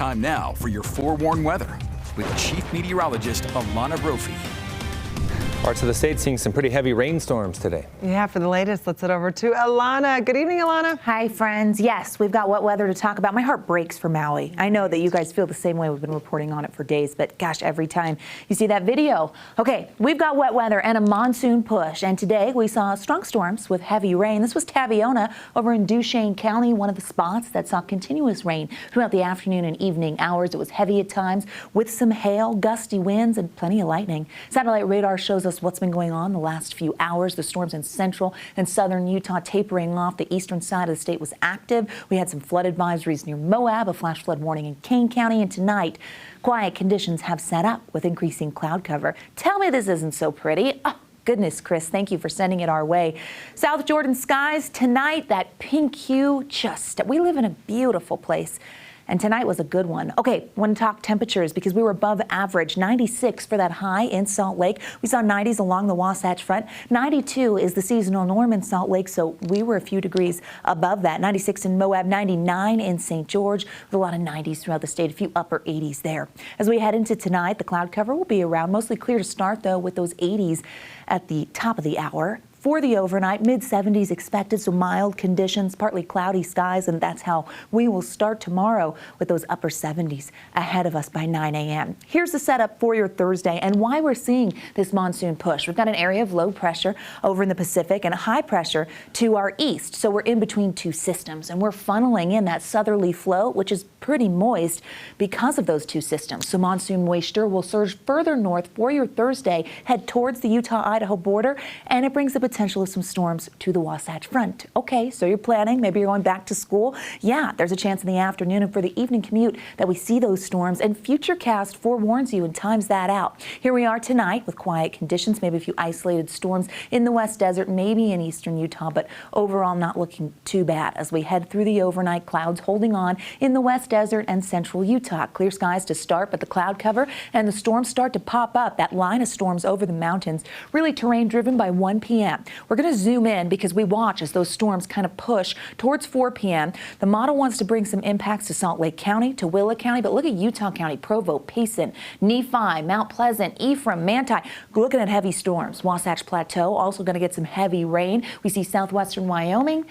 Time now for your forewarned weather with Chief Meteorologist Alana Brophy. Parts of the state seeing some pretty heavy rainstorms today. Yeah, for the latest, let's head over to Alana. Good evening, Alana. Hi, friends. Yes, we've got wet weather to talk about. My heart breaks for Maui. I know that you guys feel the same way. We've been reporting on it for days, but gosh, every time you see that video. Okay, we've got wet weather and a monsoon push, and today we saw strong storms with heavy rain. This was Taviona over in Duchesne County, one of the spots that saw continuous rain throughout the afternoon and evening hours. It was heavy at times with some hail, gusty winds, and plenty of lightning. Satellite radar shows us what's been going on the last few hours. The storms in central and southern Utah tapering off. The eastern side of the state was active. We had some flood advisories near Moab, a flash flood warning in Kane County, and tonight quiet conditions have set up with increasing cloud cover. Tell me this isn't so pretty. Oh, goodness, Chris, thank you for sending it our way. South Jordan skies tonight, that pink hue, we live in a beautiful place. And tonight was a good one. Okay, want to talk temperatures because we were above average. 96 for that high in Salt Lake. We saw 90s along the Wasatch Front. 92 is the seasonal norm in Salt Lake, so we were a few degrees above that. 96 in Moab, 99 in St. George, with a lot of 90s throughout the state, a few upper 80s there. As we head into tonight, the cloud cover will be around, mostly clear to start, though, with those 80s at the top of the hour. For the overnight, mid-70s expected, so mild conditions, partly cloudy skies, and that's how we will start tomorrow with those upper 70s ahead of us by 9 a.m. Here's the setup for your Thursday and why we're seeing this monsoon push. We've got an area of low pressure over in the Pacific and high pressure to our east, so we're in between two systems, and we're funneling in that southerly flow, which is pretty moist because of those two systems. So monsoon moisture will surge further north for your Thursday, head towards the Utah-Idaho border, and it brings the potential of some storms to the Wasatch Front. Okay, so you're planning, maybe you're going back to school. Yeah, there's a chance in the afternoon and for the evening commute that we see those storms, and Futurecast forewarns you and times that out. Here we are tonight with quiet conditions, maybe a few isolated storms in the West Desert, maybe in eastern Utah, but overall not looking too bad as we head through the overnight. Clouds holding on in the West Desert and central Utah. Clear skies to start, but the cloud cover and the storms start to pop up. That line of storms over the mountains, really terrain driven by 1 p.m. We're going to zoom in because we watch as those storms kind of push towards 4 p.m. The model wants to bring some impacts to Salt Lake County, to Willa County, but look at Utah County, Provo, Payson, Nephi, Mount Pleasant, Ephraim, Manti. Looking at heavy storms. Wasatch Plateau also going to get some heavy rain. We see southwestern Wyoming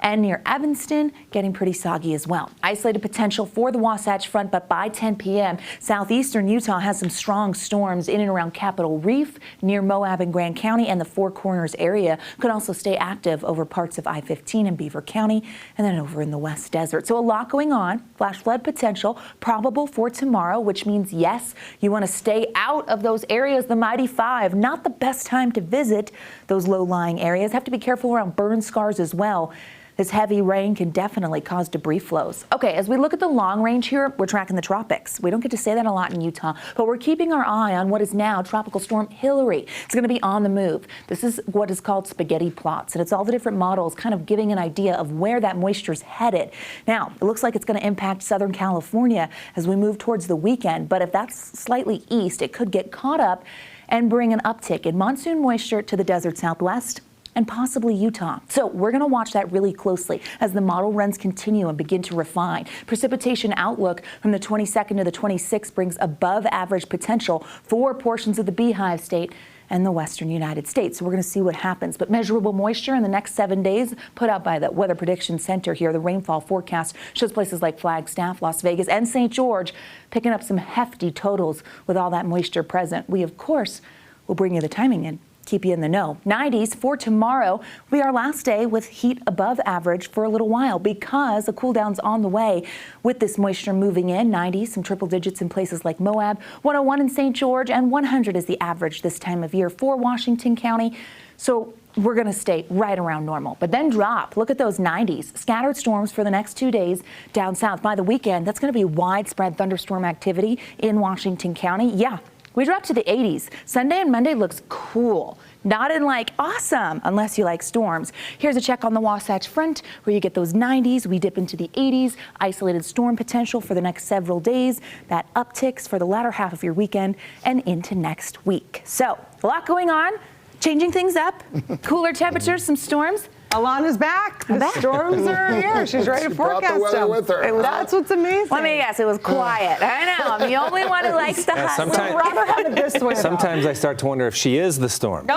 and near Evanston getting pretty soggy as well. Isolated potential for the Wasatch Front, but by 10 p.m., southeastern Utah has some strong storms in and around Capitol Reef, near Moab and Grand County, and the Four Corners area could also stay active over parts of I-15 in Beaver County, and then over in the West Desert. So a lot going on. Flash flood potential probable for tomorrow, which means, yes, you want to stay out of those areas, the Mighty Five. Not the best time to visit those low-lying areas. Have to be careful around burn scars as well. This heavy rain can definitely cause debris flows. Okay, as we look at the long range here, we're tracking the tropics. We don't get to say that a lot in Utah, but we're keeping our eye on what is now Tropical Storm Hillary. It's going to be on the move. This is what is called spaghetti plots, and it's all the different models kind of giving an idea of where that moisture is headed. Now, it looks like it's going to impact Southern California as we move towards the weekend, but if that's slightly east, it could get caught up and bring an uptick in monsoon moisture to the desert Southwest and possibly Utah. So we're going to watch that really closely as the model runs continue and begin to refine. Precipitation outlook from the 22nd to the 26th brings above average potential for portions of the Beehive State and the western United States. So we're going to see what happens. But measurable moisture in the next 7 days put out by the Weather Prediction Center here. The rainfall forecast shows places like Flagstaff, Las Vegas, and St. George picking up some hefty totals with all that moisture present. We, of course, will bring you the timing in. Keep you in the know. 90s for tomorrow will be our last day with heat above average for a little while because a cool down's on the way with this moisture moving in. 90s, some triple digits in places like Moab, 101 in St. George, and 100 is the average this time of year for Washington County. So we're going to stay right around normal, but then drop. Look at those 90s. Scattered storms for the next 2 days down south. By the weekend, that's going to be widespread thunderstorm activity in Washington County. Yeah. We dropped to the 80s. Sunday and Monday looks cool. Not in like awesome, unless you like storms. Here's a check on the Wasatch Front where you get those 90s. We dip into the 80s. Isolated storm potential for the next several days. That upticks for the latter half of your weekend and into next week. So a lot going on, changing things up. Cooler temperatures, some storms. Alana's back. The storms are here. She's ready to She brought the forecast weather them. with her. That's what's amazing. Let me guess, it was quiet. I know, I'm the only one who likes to hustle. sometimes- I'd rather have it this way. though. Sometimes I start to wonder if she is the storm. The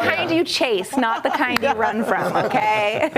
kind you chase, not the kind you run from, okay?